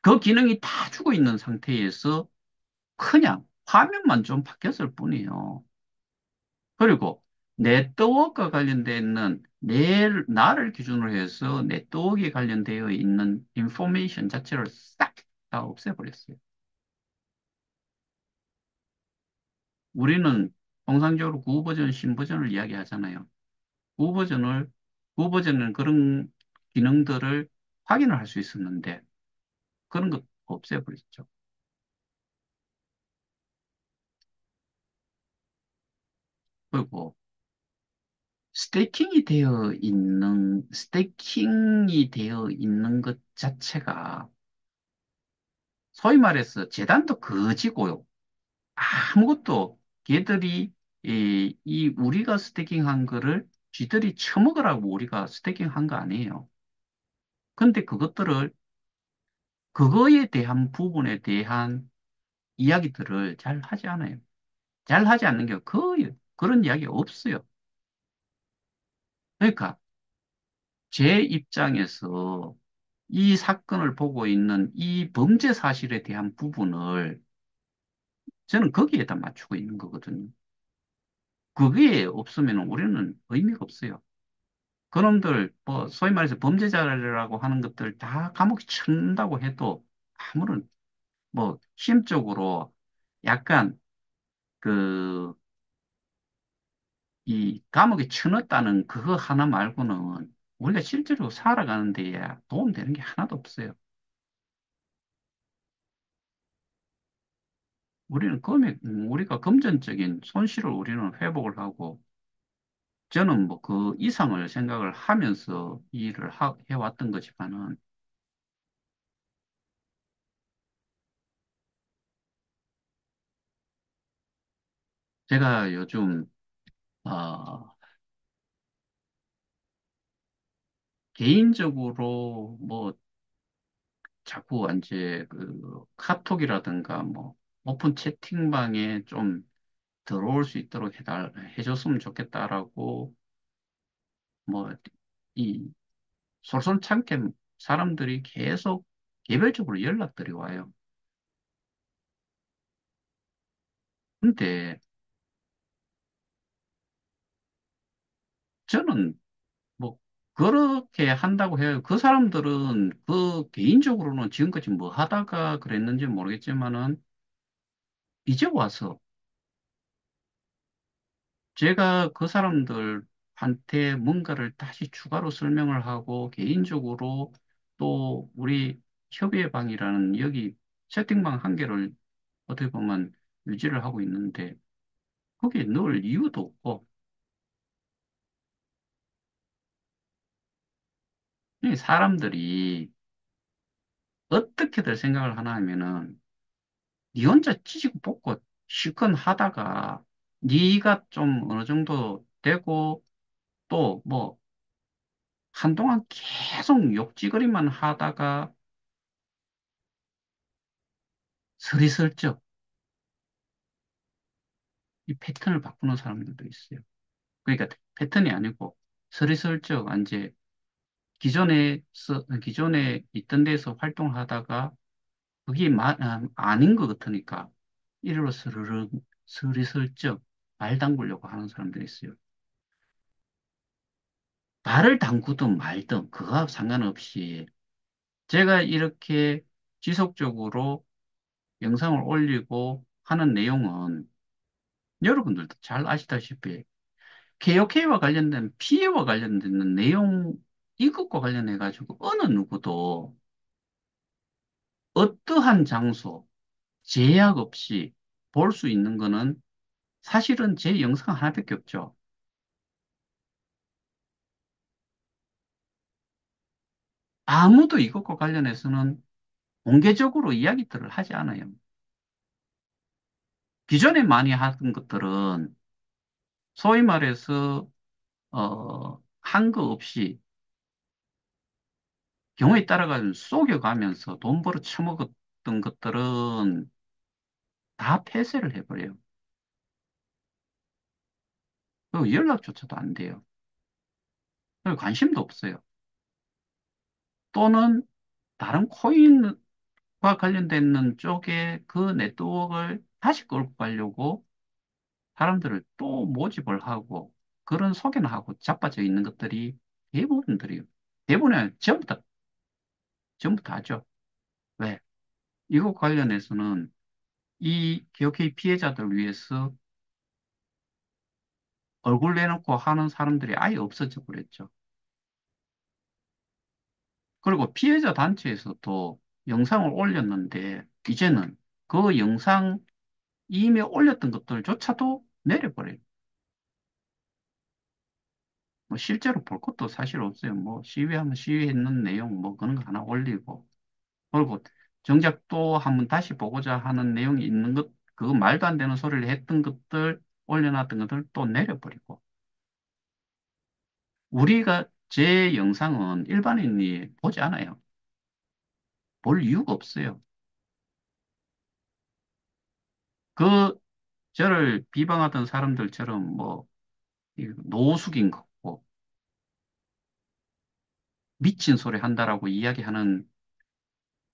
그 기능이 다 주고 있는 상태에서 그냥 화면만 좀 바뀌었을 뿐이에요. 그리고 네트워크와 관련되어 있는 나를 기준으로 해서 네트워크에 관련되어 있는 인포메이션 자체를 싹 다 없애버렸어요. 우리는 통상적으로 구버전, 신버전을 이야기하잖아요. 구버전을, 구버전은 그런 기능들을 확인을 할 수 있었는데 그런 것 없애버렸죠. 그리고 스테이킹이 되어 있는 것 자체가 소위 말해서 재단도 거지고요. 아무것도 걔들이 이 우리가 스테이킹한 거를 쥐들이 처먹으라고 우리가 스테이킹한 거 아니에요. 근데 그것들을 그거에 대한 부분에 대한 이야기들을 잘 하지 않아요. 잘 하지 않는 게 거의 그런 이야기 없어요. 그러니까 제 입장에서 이 사건을 보고 있는 이 범죄 사실에 대한 부분을 저는 거기에다 맞추고 있는 거거든요. 그게 없으면 우리는 의미가 없어요. 그놈들, 뭐, 소위 말해서 범죄자라고 하는 것들 다 감옥에 쳐넣는다고 해도 아무런, 뭐, 심적으로 약간 그, 이 감옥에 쳐넣었다는 그거 하나 말고는 우리가 실제로 살아가는 데에 도움되는 게 하나도 없어요. 우리가 금전적인 손실을 우리는 회복을 하고, 저는 뭐 그 이상을 생각을 하면서 이 일을 해왔던 거지만은, 제가 요즘, 어, 개인적으로 뭐 자꾸 이제 그 카톡이라든가 뭐 오픈 채팅방에 좀 들어올 수 있도록 해줬으면 좋겠다라고 뭐 이 솔솔찮게 사람들이 계속 개별적으로 연락들이 와요. 근데 저는 뭐 그렇게 한다고 해요. 그 사람들은 그 개인적으로는 지금까지 뭐 하다가 그랬는지 모르겠지만은 이제 와서 제가 그 사람들한테 뭔가를 다시 추가로 설명을 하고 개인적으로 또 우리 협의회방이라는 여기 채팅방 한 개를 어떻게 보면 유지를 하고 있는데 거기에 넣을 이유도 없고 이 사람들이 어떻게들 생각을 하나 하면은 니 혼자 찌지고 볶고 실컷 하다가 니가 좀 어느 정도 되고 또 뭐 한동안 계속 욕지거리만 하다가 서리슬쩍 이 패턴을 바꾸는 사람들도 있어요. 그러니까 패턴이 아니고 서리슬쩍 이제 기존에 있던 데서 활동하다가 그게 아닌 것 같으니까 이리로 스르르 서리슬쩍 말 담그려고 하는 사람들이 있어요. 말을 담그든 말든 그거와 상관없이 제가 이렇게 지속적으로 영상을 올리고 하는 내용은 여러분들도 잘 아시다시피 KOK와 관련된 피해와 관련된 내용 이것과 관련해 가지고 어느 누구도 어떠한 장소 제약 없이 볼 수 있는 거는 사실은 제 영상 하나밖에 없죠. 아무도 이것과 관련해서는 공개적으로 이야기들을 하지 않아요. 기존에 많이 하던 것들은 소위 말해서 한 거 없이 경우에 따라가 속여가면서 돈 벌어 처먹었던 것들은 다 폐쇄를 해버려요. 그리고 연락조차도 안 돼요. 그리고 관심도 없어요. 또는 다른 코인과 관련된 쪽에 그 네트워크를 다시 끌고 가려고 사람들을 또 모집을 하고 그런 소개나 하고 자빠져 있는 것들이 대부분들이요. 대부분은 전부 다죠. 왜? 이거 관련해서는 이 기업회의 피해자들 위해서 얼굴 내놓고 하는 사람들이 아예 없어져 버렸죠. 그리고 피해자 단체에서도 영상을 올렸는데 이제는 그 영상 이미 올렸던 것들조차도 내려버려요. 뭐 실제로 볼 것도 사실 없어요. 뭐 시위하면 시위했는 내용 뭐 그런 거 하나 올리고 그리고 정작 또 한번 다시 보고자 하는 내용이 있는 것, 그거 말도 안 되는 소리를 했던 것들 올려놨던 것들 또 내려버리고 우리가 제 영상은 일반인이 보지 않아요. 볼 이유가 없어요. 그 저를 비방하던 사람들처럼 뭐 노숙인 거고 미친 소리 한다라고 이야기하는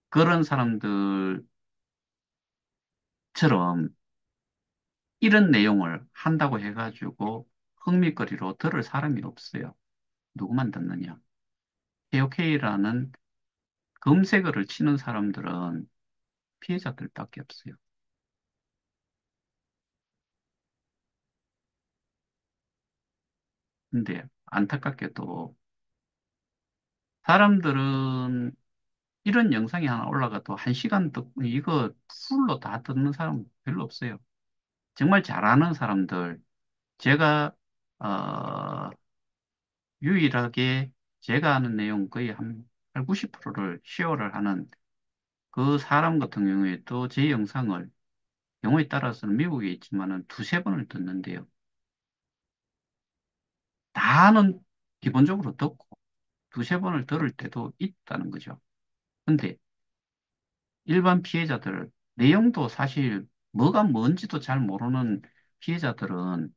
그런 사람들처럼 이런 내용을 한다고 해가지고 흥미거리로 들을 사람이 없어요. 누구만 듣느냐. KOK라는 검색어를 치는 사람들은 피해자들밖에 없어요. 근데 안타깝게도 사람들은 이런 영상이 하나 올라가도 한 시간 듣고 이거 풀로 다 듣는 사람 별로 없어요. 정말 잘하는 사람들, 제가 어, 유일하게 제가 아는 내용 거의 한 8, 90%를 시어를 하는 그 사람 같은 경우에도 제 영상을 경우에 따라서는 미국에 있지만은 두세 번을 듣는데요. 다는 기본적으로 듣고 두세 번을 들을 때도 있다는 거죠. 근데 일반 피해자들, 내용도 사실 뭐가 뭔지도 잘 모르는 피해자들은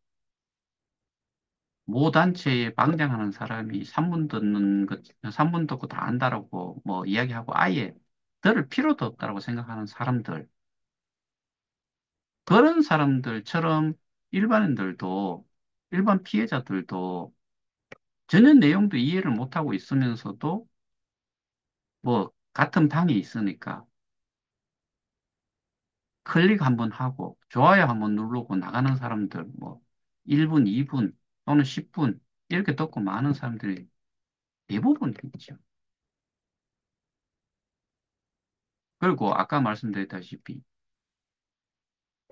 모 단체에 방장하는 사람이 3분 듣는 것, 3분 듣고 다 안다라고 뭐 이야기하고 아예 들을 필요도 없다라고 생각하는 사람들, 그런 사람들처럼 일반인들도, 일반 피해자들도 전혀 내용도 이해를 못하고 있으면서도 뭐 같은 방에 있으니까 클릭 한번 하고 좋아요 한번 누르고 나가는 사람들 뭐 1분, 2분 또는 10분 이렇게 듣고 많은 사람들이 대부분 있죠. 그리고 아까 말씀드렸다시피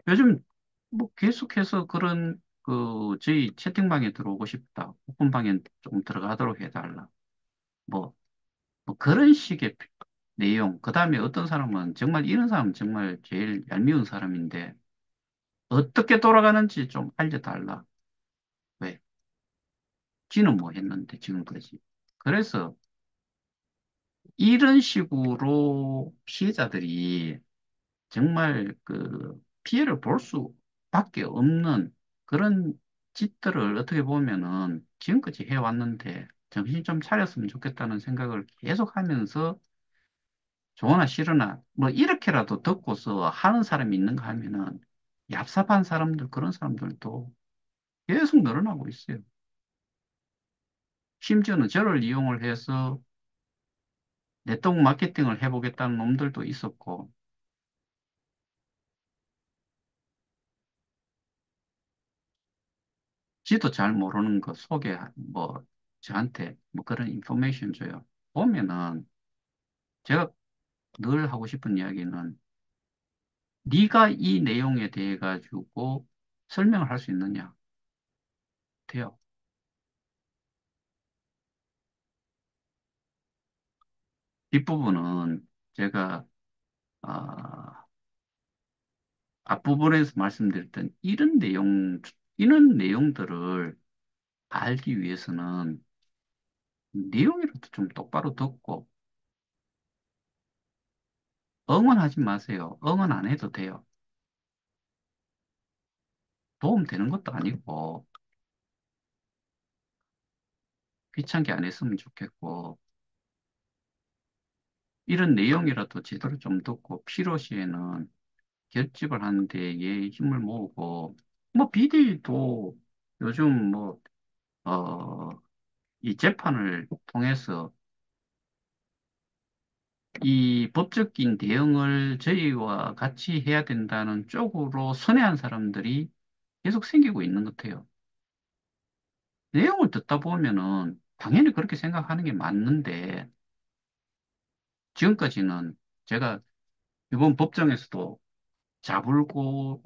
요즘 뭐 계속해서 그런 그 저희 채팅방에 들어오고 싶다. 오픈방에 좀 들어가도록 해달라. 뭐, 뭐 그런 식의 내용. 그다음에 어떤 사람은 정말 이런 사람은 정말 제일 얄미운 사람인데 어떻게 돌아가는지 좀 알려달라. 왜? 지는 뭐 했는데 지금까지. 그래서 이런 식으로 피해자들이 정말 그 피해를 볼 수밖에 없는 그런 짓들을 어떻게 보면은 지금까지 해왔는데 정신 좀 차렸으면 좋겠다는 생각을 계속 하면서 좋으나 싫으나 뭐 이렇게라도 듣고서 하는 사람이 있는가 하면은 얍삽한 사람들 그런 사람들도 계속 늘어나고 있어요. 심지어는 저를 이용을 해서 네트워크 마케팅을 해보겠다는 놈들도 있었고 지도 잘 모르는 거 속에 뭐 저한테 뭐 그런 인포메이션 줘요. 보면은 제가 늘 하고 싶은 이야기는 네가 이 내용에 대해 가지고 설명을 할 수 있느냐? 돼요. 뒷부분은 제가 아, 앞부분에서 말씀드렸던 이런 내용들을 알기 위해서는 내용이라도 좀 똑바로 듣고 응원하지 마세요. 응원 안 해도 돼요. 도움 되는 것도 아니고 귀찮게 안 했으면 좋겠고 이런 내용이라도 제대로 좀 듣고 필요시에는 결집을 하는 데에 힘을 모으고 뭐 비대위도 요즘 뭐 이 재판을 통해서 이 법적인 대응을 저희와 같이 해야 된다는 쪽으로 선회한 사람들이 계속 생기고 있는 것 같아요. 내용을 듣다 보면은 당연히 그렇게 생각하는 게 맞는데 지금까지는 제가 이번 법정에서도 잡을고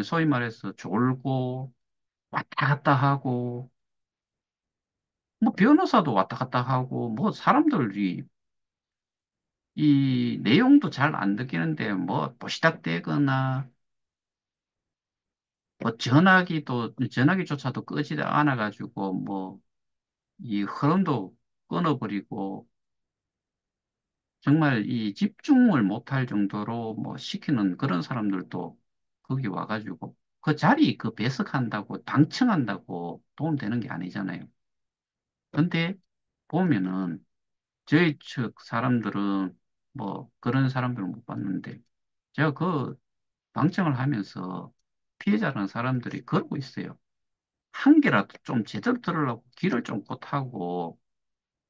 소위 말해서 졸고 왔다 갔다 하고 뭐 변호사도 왔다 갔다 하고 뭐 사람들이 이 내용도 잘 안 듣기는데 뭐 보시닥대거나 뭐 전화기조차도 끄지도 않아가지고 뭐 이 흐름도 끊어버리고 정말 이 집중을 못할 정도로 뭐 시키는 그런 사람들도 거기 와가지고 그 자리 그 배석한다고 방청한다고 도움되는 게 아니잖아요. 근데 보면은 저희 측 사람들은 뭐 그런 사람들은 못 봤는데 제가 그 방청을 하면서 피해자라는 사람들이 그러고 있어요. 한 개라도 좀 제대로 들으려고 귀를 쫑긋 하고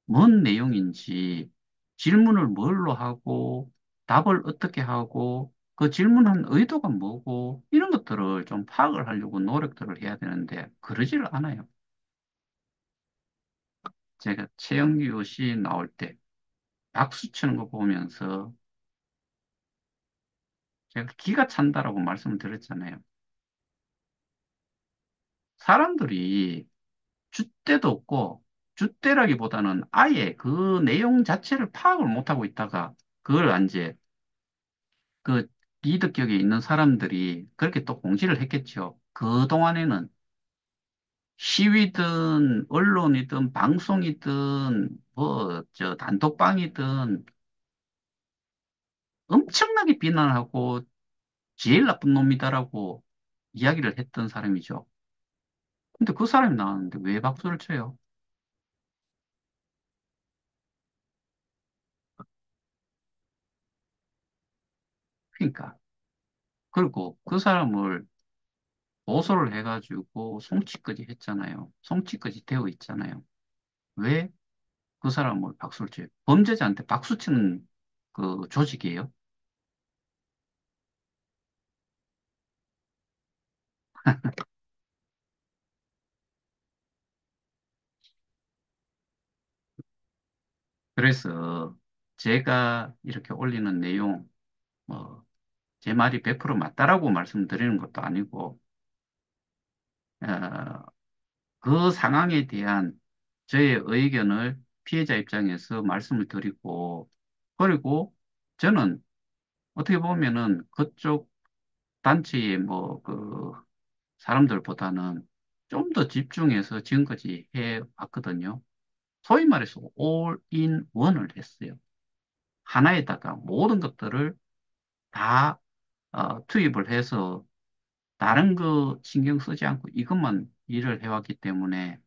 뭔 내용인지 질문을 뭘로 하고 답을 어떻게 하고 그 질문한 의도가 뭐고 이런 것들을 좀 파악을 하려고 노력들을 해야 되는데 그러지를 않아요. 제가 최영규 씨 나올 때 박수 치는 거 보면서 제가 기가 찬다라고 말씀을 드렸잖아요. 사람들이 줏대도 없고 줏대라기보다는 아예 그 내용 자체를 파악을 못하고 있다가 그걸 이제 그 리더격에 있는 사람들이 그렇게 또 공지를 했겠죠. 그동안에는 시위든 언론이든 방송이든 뭐 저 단톡방이든 엄청나게 비난하고 제일 나쁜 놈이다라고 이야기를 했던 사람이죠. 근데 그 사람이 나왔는데 왜 박수를 쳐요? 그러니까. 그리고 그 사람을 고소를 해가지고 송치까지 했잖아요. 송치까지 되어 있잖아요. 왜 그 사람을 박수를 쳐요? 범죄자한테 박수 치는 그 조직이에요. 그래서 제가 이렇게 올리는 내용, 뭐, 제 말이 100% 맞다라고 말씀드리는 것도 아니고, 어, 그 상황에 대한 저의 의견을 피해자 입장에서 말씀을 드리고, 그리고 저는 어떻게 보면은 그쪽 단체의 뭐, 그, 사람들보다는 좀 더 집중해서 지금까지 해 왔거든요. 소위 말해서 올인 원을 했어요. 하나에다가 모든 것들을 다 투입을 해서 다른 거 신경 쓰지 않고 이것만 일을 해왔기 때문에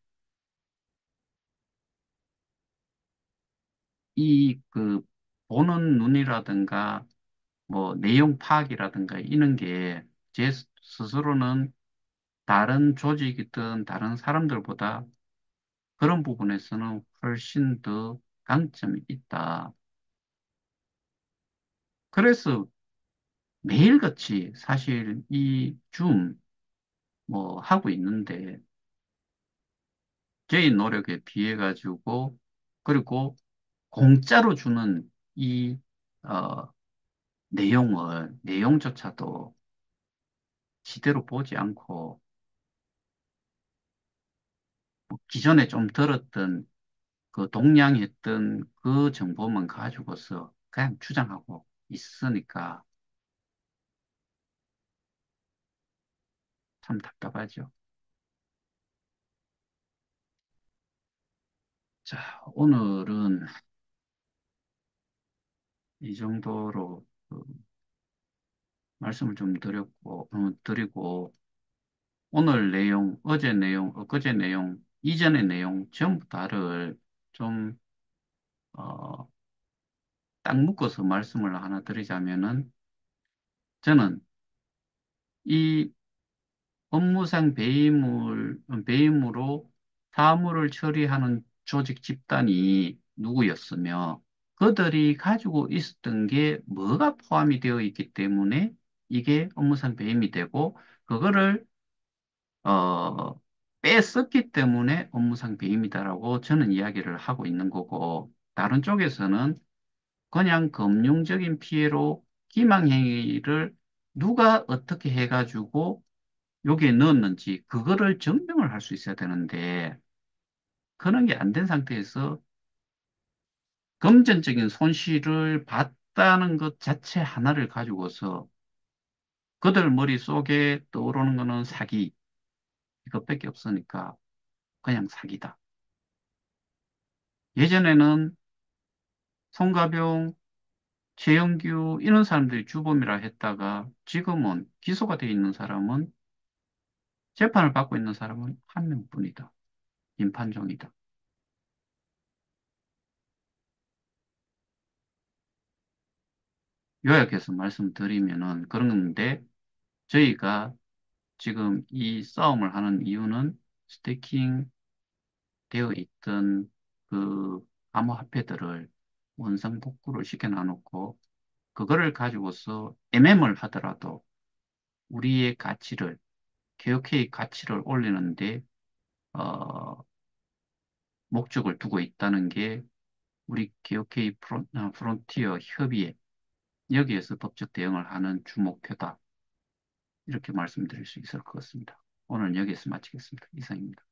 이 그 보는 눈이라든가 뭐 내용 파악이라든가 이런 게 제 스스로는 다른 조직이든 다른 사람들보다 그런 부분에서는 훨씬 더 강점이 있다. 그래서 매일같이 사실 이 줌 뭐 하고 있는데 개인 노력에 비해 가지고 그리고 공짜로 주는 이 어, 내용조차도 제대로 보지 않고 뭐 기존에 좀 들었던 그 동량했던 그 정보만 가지고서 그냥 주장하고 있으니까 참 답답하죠. 자, 오늘은 이 정도로 그 말씀을 좀 드리고 오늘 내용, 어제 내용, 엊그제 내용, 이전의 내용 전부 다를 좀, 어, 딱 묶어서 말씀을 하나 드리자면은 저는 이 업무상 배임으로 사무를 처리하는 조직 집단이 누구였으며 그들이 가지고 있었던 게 뭐가 포함이 되어 있기 때문에 이게 업무상 배임이 되고 그거를 어, 뺐었기 때문에 업무상 배임이다라고 저는 이야기를 하고 있는 거고, 다른 쪽에서는 그냥 금융적인 피해로 기망행위를 누가 어떻게 해가지고 여기에 넣었는지 그거를 증명을 할 수 있어야 되는데, 그런 게 안 된 상태에서 금전적인 손실을 봤다는 것 자체 하나를 가지고서 그들 머릿속에 떠오르는 거는 사기, 이것밖에 없으니까 그냥 사기다. 예전에는 송가병, 최영규 이런 사람들이 주범이라 했다가 지금은 기소가 돼 있는 사람은 재판을 받고 있는 사람은 한 명뿐이다. 임판정이다. 요약해서 말씀드리면은 그런 건데 저희가 지금 이 싸움을 하는 이유는 스태킹 되어 있던 그 암호화폐들을 원상복구를 시켜 놔놓고 그거를 가지고서 MM을 하더라도 우리의 가치를 개혁회의 가치를 올리는데 어, 목적을 두고 있다는 게 우리 개혁회의 프론티어 협의회 여기에서 법적 대응을 하는 주목표다. 이렇게 말씀드릴 수 있을 것 같습니다. 오늘 여기서 마치겠습니다. 이상입니다.